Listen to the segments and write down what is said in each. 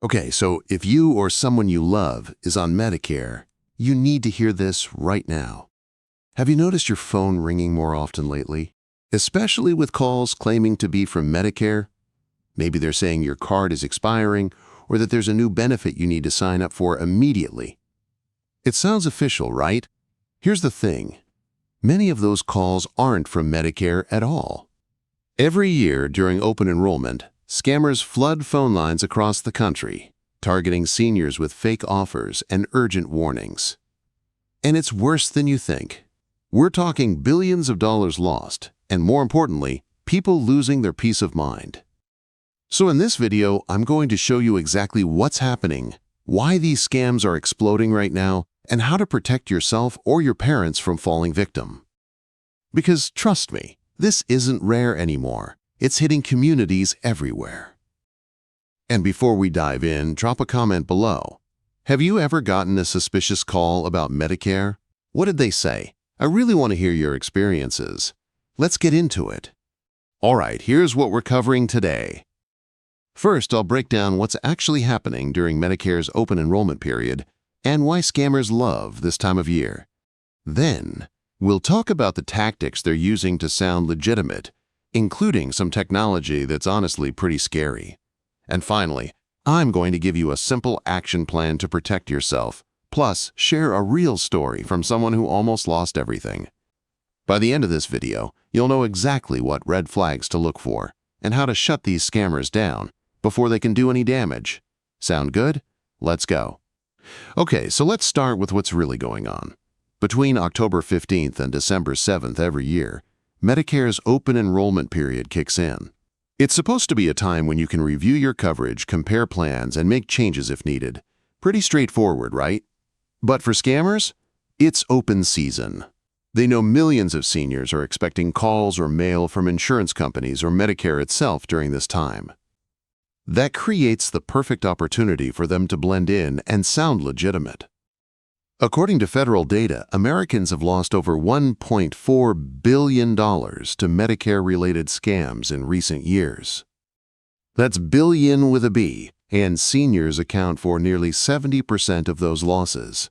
Okay, so if you or someone you love is on Medicare, you need to hear this right now. Have you noticed your phone ringing more often lately? Especially with calls claiming to be from Medicare? Maybe they're saying your card is expiring or that there's a new benefit you need to sign up for immediately. It sounds official, right? Here's the thing. Many of those calls aren't from Medicare at all. Every year during open enrollment, scammers flood phone lines across the country, targeting seniors with fake offers and urgent warnings. And it's worse than you think. We're talking billions of dollars lost, and more importantly, people losing their peace of mind. So in this video, I'm going to show you exactly what's happening, why these scams are exploding right now, and how to protect yourself or your parents from falling victim. Because trust me, this isn't rare anymore. It's hitting communities everywhere. And before we dive in, drop a comment below. Have you ever gotten a suspicious call about Medicare? What did they say? I really want to hear your experiences. Let's get into it. All right, here's what we're covering today. First, I'll break down what's actually happening during Medicare's open enrollment period and why scammers love this time of year. Then, we'll talk about the tactics they're using to sound legitimate, including some technology that's honestly pretty scary. And finally, I'm going to give you a simple action plan to protect yourself, plus share a real story from someone who almost lost everything. By the end of this video, you'll know exactly what red flags to look for and how to shut these scammers down before they can do any damage. Sound good? Let's go. Okay, so let's start with what's really going on. Between October 15th and December 7th every year, Medicare's open enrollment period kicks in. It's supposed to be a time when you can review your coverage, compare plans, and make changes if needed. Pretty straightforward, right? But for scammers, it's open season. They know millions of seniors are expecting calls or mail from insurance companies or Medicare itself during this time. That creates the perfect opportunity for them to blend in and sound legitimate. According to federal data, Americans have lost over $1.4 billion to Medicare-related scams in recent years. That's billion with a B, and seniors account for nearly 70% of those losses.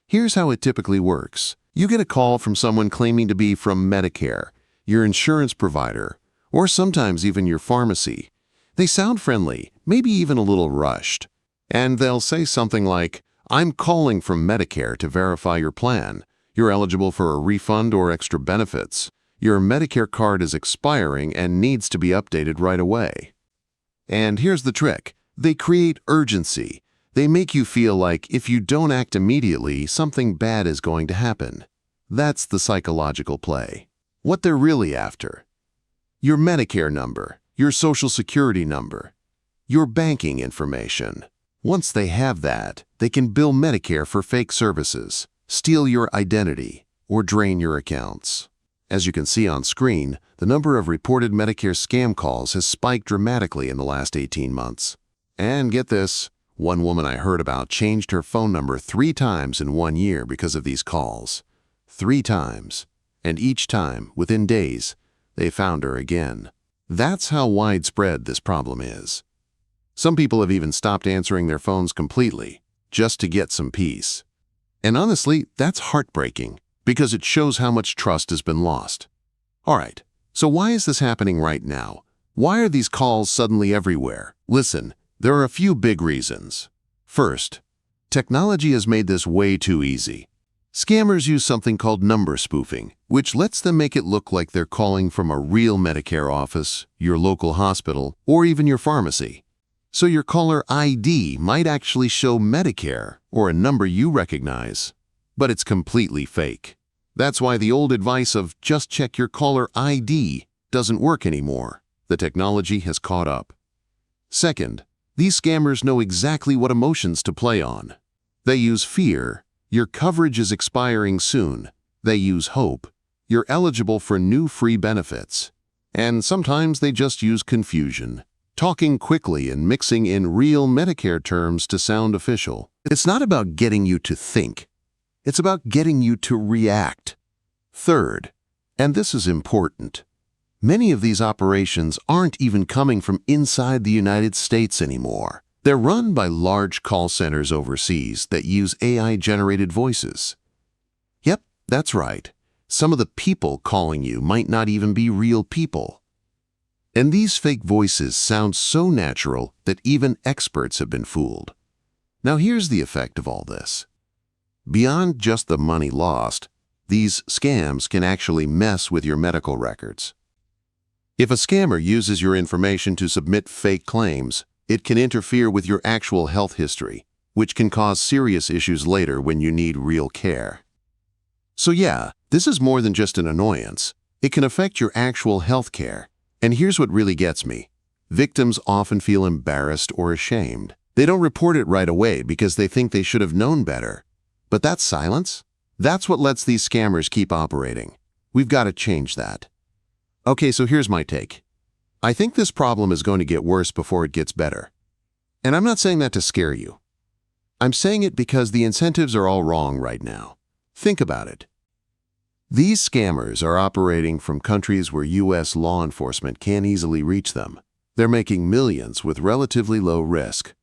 Here's how it typically works. You get a call from someone claiming to be from Medicare, your insurance provider, or sometimes even your pharmacy. They sound friendly, maybe even a little rushed, and they'll say something like, "I'm calling from Medicare to verify your plan. You're eligible for a refund or extra benefits. Your Medicare card is expiring and needs to be updated right away." And here's the trick. They create urgency. They make you feel like if you don't act immediately, something bad is going to happen. That's the psychological play. What they're really after: your Medicare number, your Social Security number, your banking information. Once they have that, they can bill Medicare for fake services, steal your identity, or drain your accounts. As you can see on screen, the number of reported Medicare scam calls has spiked dramatically in the last 18 months. And get this, one woman I heard about changed her phone number 3 times in 1 year because of these calls. 3 times. And each time, within days, they found her again. That's how widespread this problem is. Some people have even stopped answering their phones completely, just to get some peace. And honestly, that's heartbreaking, because it shows how much trust has been lost. All right, so why is this happening right now? Why are these calls suddenly everywhere? Listen, there are a few big reasons. First, technology has made this way too easy. Scammers use something called number spoofing, which lets them make it look like they're calling from a real Medicare office, your local hospital, or even your pharmacy. So your caller ID might actually show Medicare or a number you recognize, but it's completely fake. That's why the old advice of just check your caller ID doesn't work anymore. The technology has caught up. Second, these scammers know exactly what emotions to play on. They use fear. Your coverage is expiring soon. They use hope. You're eligible for new free benefits. And sometimes they just use confusion, talking quickly and mixing in real Medicare terms to sound official. It's not about getting you to think. It's about getting you to react. Third, and this is important, many of these operations aren't even coming from inside the United States anymore. They're run by large call centers overseas that use AI-generated voices. Yep, that's right. Some of the people calling you might not even be real people. And these fake voices sound so natural that even experts have been fooled. Now here's the effect of all this. Beyond just the money lost, these scams can actually mess with your medical records. If a scammer uses your information to submit fake claims, it can interfere with your actual health history, which can cause serious issues later when you need real care. So yeah, this is more than just an annoyance. It can affect your actual health care. And here's what really gets me. Victims often feel embarrassed or ashamed. They don't report it right away because they think they should have known better. But that silence? That's what lets these scammers keep operating. We've got to change that. Okay, so here's my take. I think this problem is going to get worse before it gets better. And I'm not saying that to scare you. I'm saying it because the incentives are all wrong right now. Think about it. These scammers are operating from countries where U.S. law enforcement can't easily reach them. They're making millions with relatively low risk.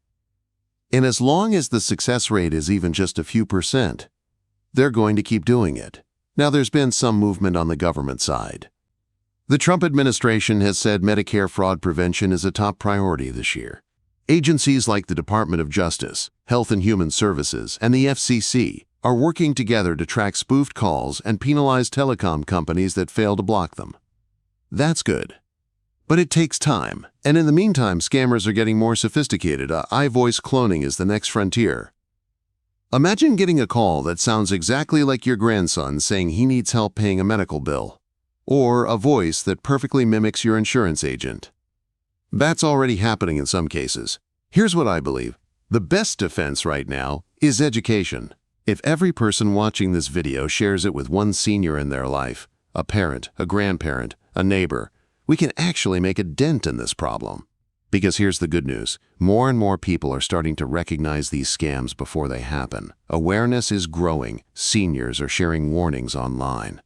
And as long as the success rate is even just a few %, they're going to keep doing it. Now, there's been some movement on the government side. The Trump administration has said Medicare fraud prevention is a top priority this year. Agencies like the Department of Justice, Health and Human Services, and the FCC are working together to track spoofed calls and penalize telecom companies that fail to block them. That's good. But it takes time, and in the meantime, scammers are getting more sophisticated. iVoice cloning is the next frontier. Imagine getting a call that sounds exactly like your grandson saying he needs help paying a medical bill, or a voice that perfectly mimics your insurance agent. That's already happening in some cases. Here's what I believe. The best defense right now is education. If every person watching this video shares it with one senior in their life, a parent, a grandparent, a neighbor, we can actually make a dent in this problem. Because here's the good news. More and more people are starting to recognize these scams before they happen. Awareness is growing. Seniors are sharing warnings online.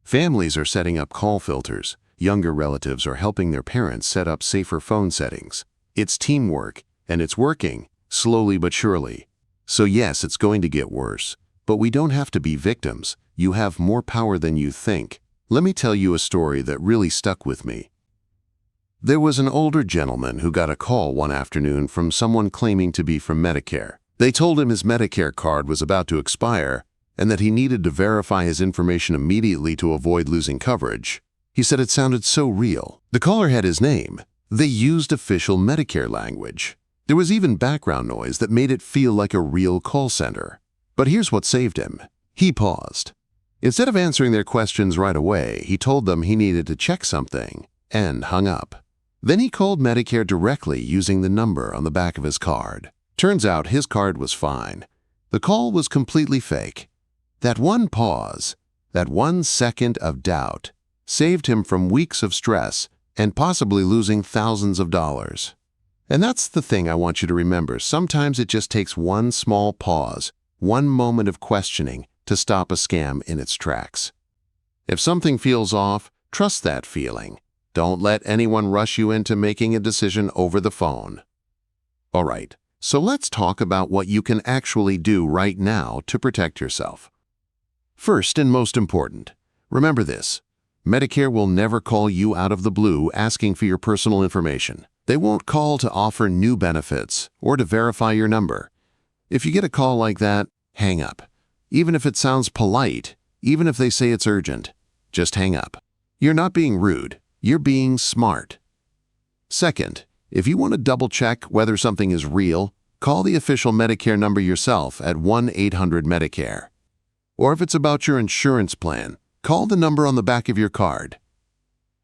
Families are setting up call filters. Younger relatives are helping their parents set up safer phone settings. It's teamwork, and it's working, slowly but surely. So yes, it's going to get worse. But we don't have to be victims. You have more power than you think. Let me tell you a story that really stuck with me. There was an older gentleman who got a call one afternoon from someone claiming to be from Medicare. They told him his Medicare card was about to expire and that he needed to verify his information immediately to avoid losing coverage. He said it sounded so real. The caller had his name. They used official Medicare language. There was even background noise that made it feel like a real call center. But here's what saved him. He paused. Instead of answering their questions right away, he told them he needed to check something and hung up. Then he called Medicare directly using the number on the back of his card. Turns out his card was fine. The call was completely fake. That one pause, that 1 second of doubt, saved him from weeks of stress and possibly losing thousands of dollars. And that's the thing I want you to remember. Sometimes it just takes one small pause, one moment of questioning to stop a scam in its tracks. If something feels off, trust that feeling. Don't let anyone rush you into making a decision over the phone. All right, so let's talk about what you can actually do right now to protect yourself. First and most important, remember this. Medicare will never call you out of the blue asking for your personal information. They won't call to offer new benefits or to verify your number. If you get a call like that, hang up. Even if it sounds polite, even if they say it's urgent, just hang up. You're not being rude. You're being smart. Second, if you want to double-check whether something is real, call the official Medicare number yourself at 1-800-MEDICARE. Or if it's about your insurance plan, call the number on the back of your card.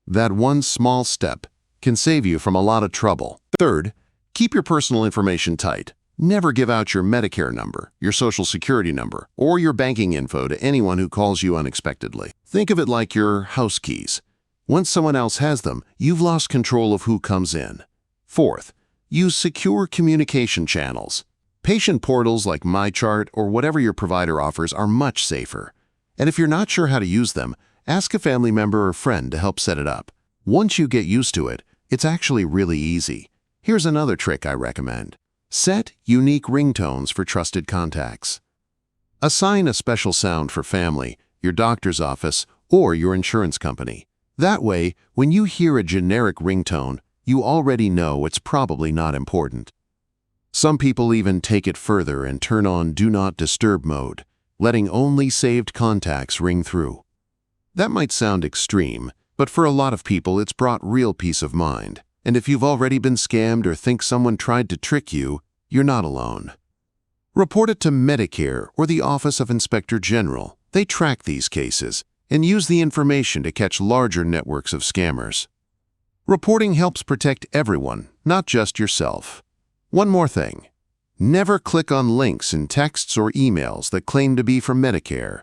That one small step can save you from a lot of trouble. Third, keep your personal information tight. Never give out your Medicare number, your Social Security number, or your banking info to anyone who calls you unexpectedly. Think of it like your house keys. Once someone else has them, you've lost control of who comes in. Fourth, use secure communication channels. Patient portals like MyChart or whatever your provider offers are much safer. And if you're not sure how to use them, ask a family member or friend to help set it up. Once you get used to it, it's actually really easy. Here's another trick I recommend. Set unique ringtones for trusted contacts. Assign a special sound for family, your doctor's office, or your insurance company. That way, when you hear a generic ringtone, you already know it's probably not important. Some people even take it further and turn on Do Not Disturb mode, letting only saved contacts ring through. That might sound extreme, but for a lot of people it's brought real peace of mind. And if you've already been scammed or think someone tried to trick you, you're not alone. Report it to Medicare or the Office of Inspector General. They track these cases and use the information to catch larger networks of scammers. Reporting helps protect everyone, not just yourself. One more thing. Never click on links in texts or emails that claim to be from Medicare.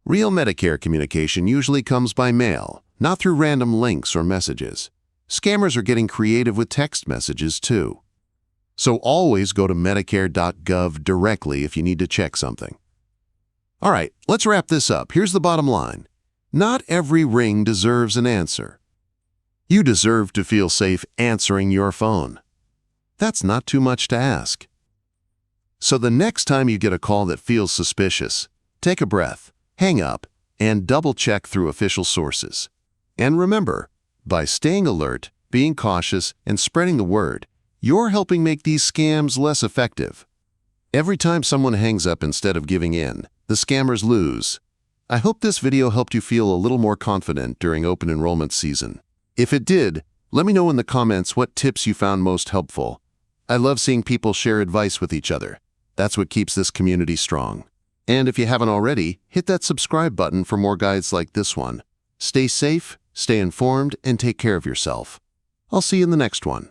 Real Medicare communication usually comes by mail, not through random links or messages. Scammers are getting creative with text messages too. So always go to Medicare.gov directly if you need to check something. All right, let's wrap this up. Here's the bottom line. Not every ring deserves an answer. You deserve to feel safe answering your phone. That's not too much to ask. So the next time you get a call that feels suspicious, take a breath, hang up, and double-check through official sources. And remember, by staying alert, being cautious, and spreading the word, you're helping make these scams less effective. Every time someone hangs up instead of giving in, the scammers lose. I hope this video helped you feel a little more confident during open enrollment season. If it did, let me know in the comments what tips you found most helpful. I love seeing people share advice with each other. That's what keeps this community strong. And if you haven't already, hit that subscribe button for more guides like this one. Stay safe, stay informed, and take care of yourself. I'll see you in the next one.